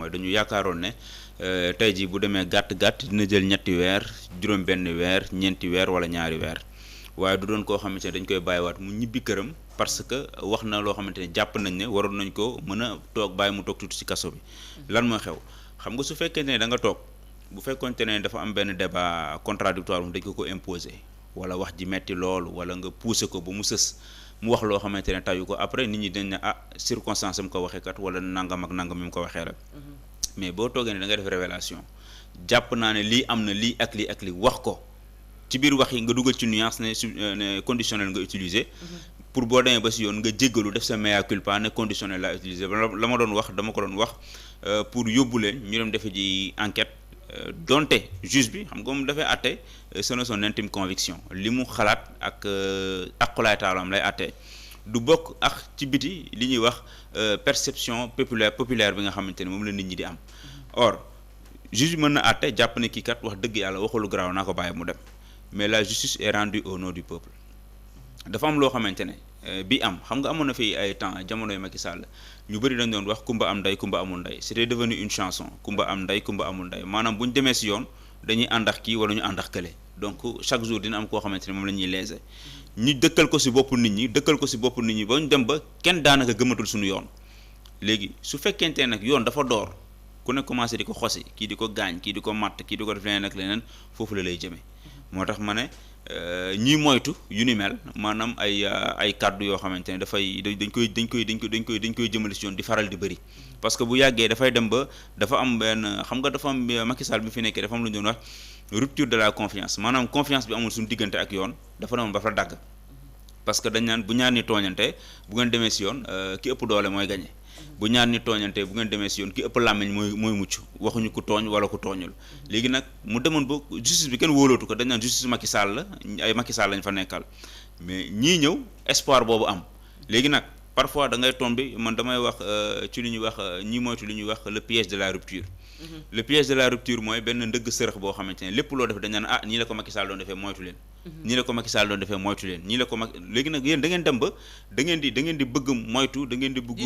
mooy dañu yaakaaroon ne tey jii bu demee gàtt dina jël ñetti weer juróom benn weer ñeenti weer wala ñaari weer waaye du doon koo xamante ne dañ koy bàyyiwaat mu ñibbi këram parce que wax na loo xamante ne jàpp nañ ne waroon nañ ko mën a toog bàyyi mu toog tuuti ci kaso bi lan mooy xew xam nga su fekkente ne da nga toog bu fekkonte ne dafa am benn débat contradictoire dañ ko imposer wala wax ji metti loolu wala nga pousser ko ba mu sës mu wax loo xamante ne tayu ko après nit ñi dañ ne circonstance am ko waxee kat wala nangam ak nangam mi mu ko waxee rek mais boo toogee ne da nga def révélation jàpp naa ne lii am na lii ak lii wax ko ci biir wax yi nga dugal ci nuance ne conditionnel nga utiliser pour boo demee ba si yoon nga jéggalu def sa mea culpa ne conditionnel laa utiliser la ma doon wax dama ko doon wax pour yóbbu leen ñu dem defe ji enquête donte juge bi xam nga moom dafay àtte selon son intime conviction li mu xalaat ak aqulaay taalam lay àtte du bokk ak ci biti li ñuy wax perception populaire bi nga xamante ne moom la nit ñi di am or juge bi mën na àtte jàpp ne kii kat wax dëgg yàlla waxulu garaaw naa ko bàyyi mu dem mais la justice est rendue au nom du peuple dafa am loo xamante ne bi am xam nga amoon na fi ay temps jamonoy Macky Sall ñu bëri dañ doon wax kumba am ndey kumba amul ndey c'était devenu une chanson kumba am ndey kumba amul ndey maanaam bu ñu demee si yoon dañuy ànd ak kii wala ñu ànd ak kële donc chaque jour dina am koo xamante ne moom la ñuy léser ñu dëkkal ko si bopp nit ñi ba ñu dem ba kenn daanaka gëmatul suñu yoon léegi su fekkente nag yoon dafa door ku ne commencé di ko xosi kii di ko gaañ kii di ko matt kii di ko def leneen ak leneen foofu la lay jëmee moo tax ma ne ñuy moytu yu ni mel maanaam ay kàddu yoo xamante ne dafay dañ koy jëmale si yoon di faral di bëri parce que bu yàggee dafay dem ba dafa am benn xam nga dafa am Macky Sall bi fi nekkee dafa am lu ñu doon wax rupture de la confiance maanaam confiance bi amul suñu diggante ak yoon dafa demoon ba fa dagg parce que dañ naan bu ñaar ni tooñante bu ngeen demee si yoon ki ëpp doole mooy gañe bu ñaar ni tooñante bu ngeen demee si yoon ki ëpp làmmiñ mooy mucc waxuñu ku tooñ wala ku tooñul léegi nag mu demoon ba justice bi kenn wóolootu ko dañ naan justice Macky Sall la ay Macky Sall lañ fa nekkal mais ñii ñëw espoir boobu am léegi nag parfois da ngay tomber man damay wax ci li ñuy wax ñi moytu li ñuy wax le piège de la rupture le piège de la rupture mooy benn ndëgg sërëx boo xamante ne lépp loo def dañ naan nii la ko Macky Sall doon defee moytu leen nii la ko Macky Sall doon defee moytu leen nii la ko Macky léegi nag yéen da ngeen dem ba da ngeen di bëgg moytu da ngeen di bëgg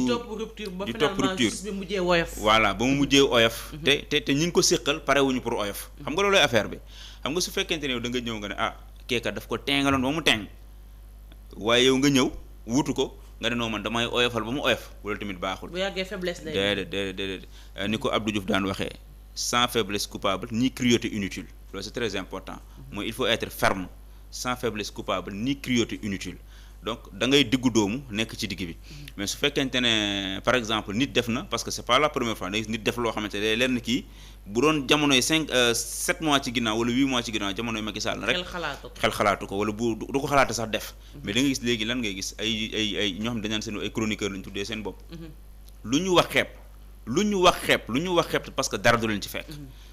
di topp rupture bi mujjee woyof voilà ba mu mujjee oyof te ñi ngi ko séqal parewuñu pour oyof xam nga loolooy affaire bi xam nga su fekkente ne yow da nga ñëw nga ne keekat daf ko teengaloon ba mu teeng waaye yow nga ñëw wutu ko nga ne noo man damay oyofal ba mu oyof wala tamit baaxul bu yàggee faiblesse lay déedéet ni ko Abdou Diouf daan waxee sans faiblesse coupable ni cruauté inutile loolu c'est très important mooy il faut être ferme sans faiblesse coupable ni cruauté inutile donc da ngay diggu doomu nekk ci digg bi mais su fekkente ne par exemple nit def na parce que c'est pas la première fois nit def loo xamante ne lenn kii bu doon jamonoy 7 mois ci ginnaaw wala 8 mois ci ginnaaw jamonoy Macky Sall rek xel xalaatu ko wala bu du ko xalaate sax def mais da nga gis léegi lan ngay gis ay ñoo xam ne dañ naan seen ay chroniqueur lañu tuddee seen bopp lu ñu wax xeeb parce que dara du leen ci fekk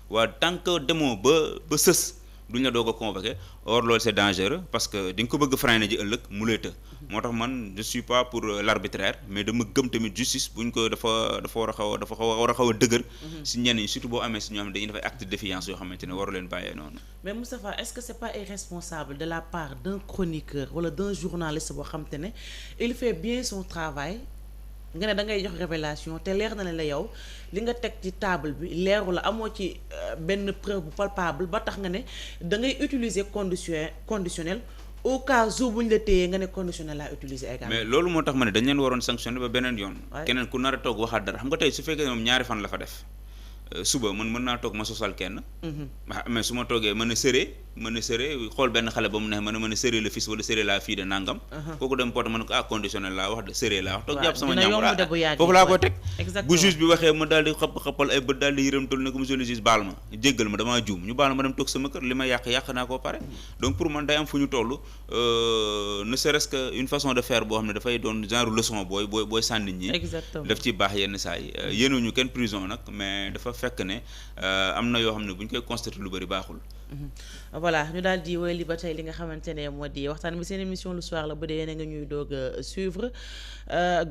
waa tant que demoo ba sës duñ la doog a convoqué or loolu c'est dangereux parce que di nga ko bëgg freiner ji ëllëg mu lay të moo tax man je suis pas pour l'arbitraire mais dama gëm tamit justice buñ ko dafa war a xaw a dëgër si ñenn ñi surtout boo amee si ñoo xam ne dañuy def ay acte de défiance yoo xamante ne waru leen bàyyee noonu. mais Moustapha est-ce que c'est pas irresponsable de la part d'un chroniqueur wala d'un journaliste boo xamante ne il fait bien son travail nga ne da ngay jox révélation te leer na la yow li nga teg ci table bi leeru la amoo ci benn preuve bu palpable ba tax nga ne da ngay utiliser conditionnel au cas où bu ñu la téyee nga ne conditionnel laa utiliser également. mais loolu moo tax ma ne dañ leen waroon sanctionner ba beneen yoon. keneen ku nar a toog waxaat dara xam nga tey su fekkee moom ñaari fan la fa def suba mën naa toog ma sosal kenn. mais su ma toogee mën a sëree xool benn xale ba mu neex mën a sëree le fils wala sëree la fille de nangam. kooku dem porte mën ko conditionnel laa wax de sëree laa wax. toog jàpp sama ñaam foofu laa koy teg. bu juge bi waxee ma daal di xappal ay bët daal di yërëmtal ne ko monsieur le juge baal ma jéggal ma damaa juum ñu baal ma dem toog sama kër li ma yàq naa koo pare. donc pour man day am fu ñu toll ne serait-ce que une façon de faire boo xam ne dafay doon genre leçon booy sànni ñi. exactement daf ci baax yenn saa yi yéenuñu kenn prison nag mais dafa fekk ne am na yoo xam ne bu ñu koy constater lu bari baaxul voilà ñu daal di wéyali ba tey li nga xamante ne moo di waxtaan bi seen émission le soir la ba dee yéen a nga ñuy doog a suivre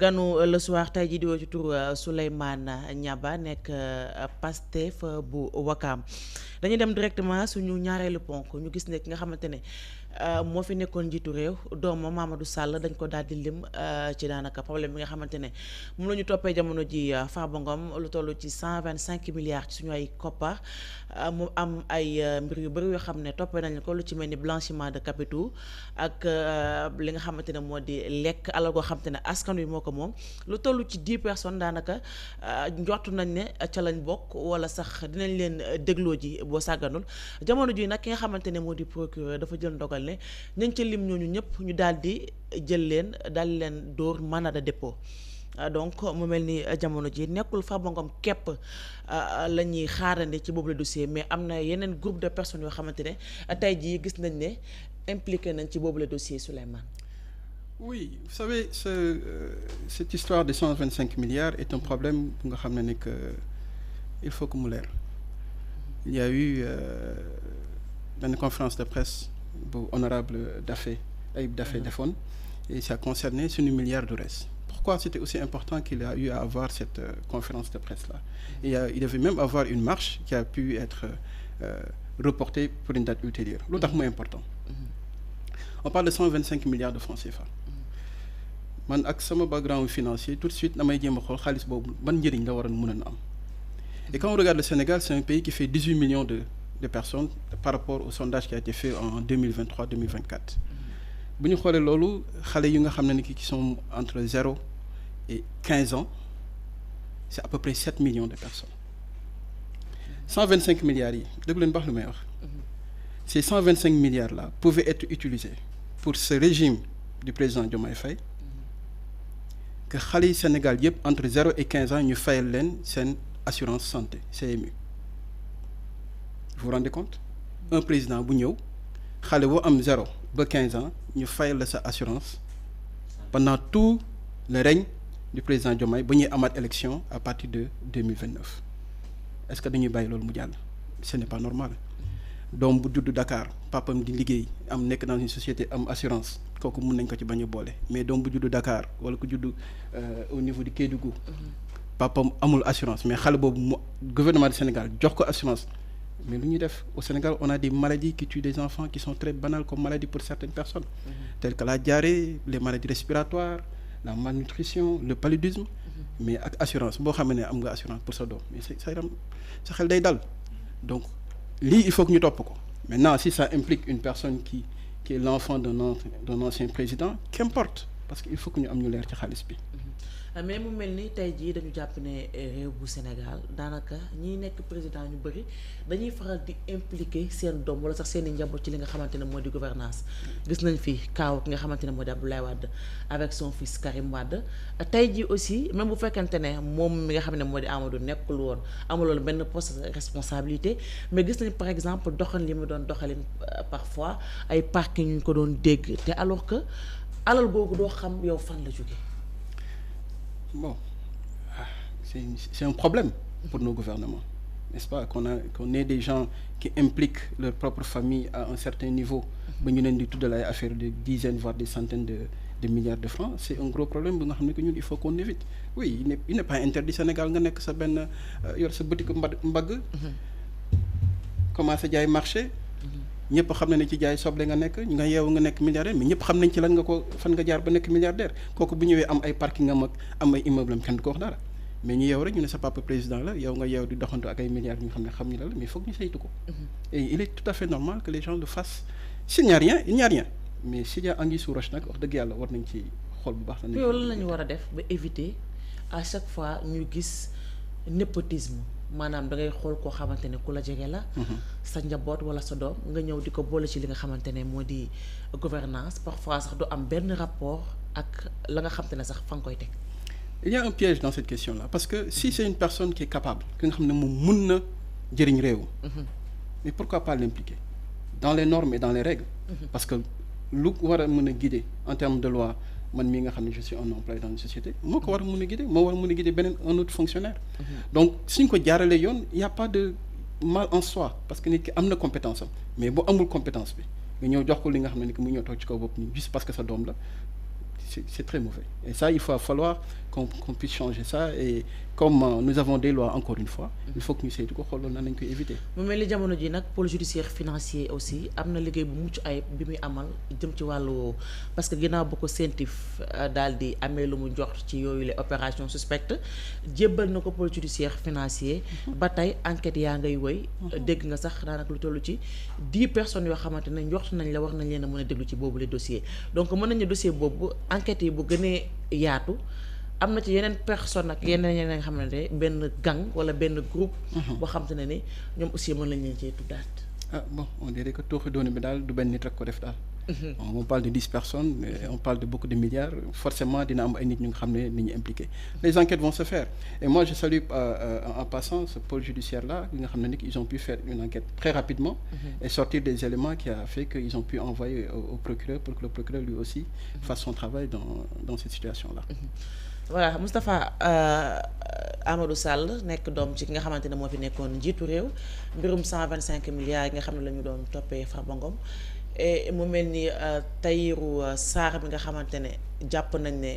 ganu le soir tey jii di woo ci tur Souleymane Niaba nekk Pastef bu Wakaam dañuy dem directement suñu ñaareelu ponk ñu gis ne ki nga xamante ne moo fi nekkoon njiitu réew doomam Mamadou Sall dañ ko daal di lim ci daanaka problème bi nga xamante ne moom la ñu toppee jamono ji Farba Ngom lu toll ci 125 milliards ci suñu ay koppar mu am ay mbir yu bëri yoo xam ne toppee nañ ko lu ci mel ni blanchiment de capitaux ak li nga xamante ne moo di lekk alal goo xamante ne askan wi moo ko moom lu toll ci 10 personnes daanaka njortu nañ ne ca lañ bokk wala sax dinañ leen dégloo ji boo sàgganul jamono ji nag ki nga xamante ne moo di procureur dafa jël ndogal ne nañ ca lim ñooñu ñëpp ñu daal di jël leen daal di leen dóor mandat de dépôt donc mu mel ni jamono ji nekkul Farba Ngom képp la ñuy xaarandi ci boobu le dossier mais am na yeneen groupe de personnes yoo xamante ne tey jii gis nañ ne impliqué nañ ci boobu le dossier Souleymane. Oui, vous savez, cette histoire de 125 milliards est un problème bu nga xam ne que il faut que mu leer. Il y a eu une conférence de presse bu honorable Ayib Daffé defoon et ça concernait suñu milliard de reste. Pourquoi c'était aussi important qu'il a eu à avoir cette conférence de presse-là? Il devait même avoir une marche qui a pu être reportée pour une date ultérieure. Lu tax mooy important. On parle de 125 milliards de francs CFA. Man ak sama background financier tout de suite damay jéem a xool xaalis boobu ban njëriñ la waroon mën a am. Et quand on regarde le Sénégal, c'est un pays qui fait 18 millions de personnes par rapport au sondage qui a été fait en 2023-2024. Bu ñu xoolee loolu xale yu nga xam ne qui sont entre 0 et 15 ans, c'est à peu près 7 millions de personnes. 125 milliards yi dégg leen baax lu may wax. Ces 125 milliards-là pouvaient être utilisés pour ce régime du président Diomaye Faye que xale yi Sénégal yëpp entre 0 et 15 ans ñu fayal leen seen assurance santé CMU. Vous vous rendez compte? Un président bu ñëw xale boo am 0 ba 15 ans ñu fayal la sa assurance pendant tout le règne du président Diomaye ba ñuy amaat élection à partir de 2029. Est-ce que dañuy bàyyi loolu mu jàll? Ce n'est pas normal. Doom bu judd Dakar papam di liggéey am nekk dans une société am assurance kooku mun nañ ko ci bañ a boole mais doom bu judd Dakar wala ku judd au niveau du Kédougou papam amul assurance mais xale boobu mu gouvernement du Sénégal jox ko assurance mais lu ñuy def au Sénégal on a des maladies qui tuent des enfants qui sont très banales comme maladies pour certaines personnes telles que la diarrhée, les maladies respiratoires, la malnutrition, le paludisme mais ak assurance boo xamee ne am nga assurance pour sa doom mais sa xel day dal donc lii il faut que ñu topp ko maintenant si ça implique une personne qui est l'enfant d'un ancien président qu'importe parce que il faut que ñu am ñu leer ci xaalis bi. mais mu mel ni tey jii dañu jàpp ne réew bu Sénégal daanaka ñiy nekk président ñu bëri dañuy faral di impliquer seen doom wala sax seen i njaboot ci li nga xamante ne moo di gouvernance gis nañ fi kaaw ki nga xamante ne moo di Abdoulaye Wade avec son fils Karim Wade tey jii aussi même bu fekkente ne moom mi nga xam ne moo di Amadou nekkul woon amuloon benn poste de responsabilité mais gis nañ par exemple doxalin li mu doon doxalin parfois ay parking ñu ko doon dégg te alors que alal googu doo xam yow fan la jóge. Bon, c'est un problème pour nos gouvernements, n'est-ce pas? Qu'on ait des gens qui impliquent leur propre famille à un certain niveau, ba ñu leen di tuddal ay affaire de dizaines voire des centaines de milliards de francs, c'est un gros problème bu nga xam ne que ñun il faut qu'on évite. Oui, il n'est pas interdit Sénégal nga nekk sa benn yor sa boutique mbagg commencé jaay marché ñëpp xam na ne ci jaay soble nga nekk nga yeewu nga nekk milliardaire mais ñëpp xam nañ ci lan nga ko fan nga jaar ba nekk milliardaire kooku bu ñëwee am ay parking am ak am ay immeuble am kenn du ko wax dara mais ñu yeew rek ñu ne sa papa président la yow nga yeew di doxantu ak ay milliards ñu xam ne xam ñu la mais il faut que ñu saytu ko et il est tout à fait normal que les gens le fassent s'il n'y a rien il n'y a rien mais s'il y a anguille sous roche nag wax dëgg yàlla war nañ ci xool bu baax. yow lan la ñu war a def ba éviter à chaque fois ñu gis népotisme maanaam da ngay xool koo xamante ne ku la jege la. sa njaboot wala sa doom nga ñëw di ko boole ci li nga xamante ne moo di gouvernance parfois sax du am benn rapport ak la nga xamante ne sax fa nga koy teg. Il y a un piège dans cette question-là parce que si c'est une personne qui est capable ki nga xam ne moom mun na jëriñ réew. mais pourquoi pas l'impliquer dans les normes et dans les règles. parce que lu war a mën a guider en termes de loi man mii nga xam ne je suis un employé dans une société moo ko war a mën a guider moo war a mën a guider beneen un autre fonctionnaire. donc suñ ko jaaralee yoon y a pas de mal en soi parce que nit ki am na compétence am mais bu amul compétence bi nga ñëw jox ko li nga xam ne ni que mu ñëw toog ci kaw bopp ni juste parce que sa doom la c'est très mauvais et ça il va falloir qu'on puisse changer ça et comme nous avons des lois encore une fois il faut que ñu saytu ko xool loolu nan nañ koy éviter. mu mel ni jamono ji nag pôle judiciaire financier aussi am na liggéey bu mucc ayib bi muy amal jëm ci wàllu parce que ginnaaw bu ko CENTIF daal di amee lu mu jox ci yooyu les opérations suspectes jébbal na ko pôle judiciaire financier ba tey enquête yaa ngay wëy dégg nga sax daanaka lu toll ci 10 personnes yoo xamante ne njort nañ la war nañ leen a mën a déglu ci boobu les dossiers donc mën nañu dossier boobu enquête yi bu gënee yaatu am na ci yeneen personne ak yeneen nga xamante ne benn gang wala benn groupe boo xamante ne ni ñoom aussi mën lañ leen cee tuddaat. Ah bon, on dirait que tooxi doona bi daal du benn nit rek ko def daal. On parle de 10 personnes, on parle de beaucoup de milliards, forcément dina am ay nit ñu nga xam ne ni ñu impliqué. Les enquêtes vont se faire et moi je salue en passant ce pôle judiciaire là li nga xam ne ni ils ont pu faire une enquête très rapidement et sortir des éléments qui a fait qu'ils ont pu envoyer au procureur pour que le procureur lui aussi fasse son travail dans cette situation là. Voilà Moustapha Amadou Sall nekk doom ci ki nga xamante ne moo fi nekkoon njiitu réew mbirum 125 milliards yi nga xam ne la ñu doon toppee Farba Ngom et mu mel ni Tahirou Sarr bi nga xamante ne jàpp nañ ne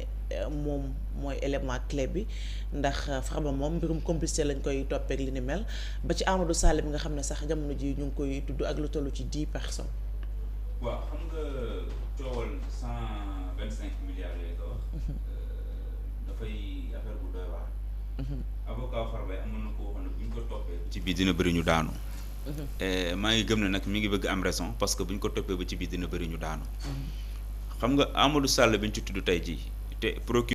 moom mooy élément clé bi ndax Farba moom mbirum complicité lañ koy toppeek li ni mel ba ci Amadou Sall bi nga xam ne sax jamono ji ñu ngi koy tudd ak lu toll ci 10 personnes. waaw xam nga coowal 125 milliards yooyu nga wax. dafay affaire bu doy waar. avocat Farba amoon na ko waxoon ne bu ñu ko toppee ci biir dina bëri ñu daanu. maa ngi gëm ne nag mi ngi bëgg am raison parce que bu ñu ko toppee ba ci biir dina bëri ñu daanu. xam nga Amadou Sall bi ñu ci tudd tey jii te procureur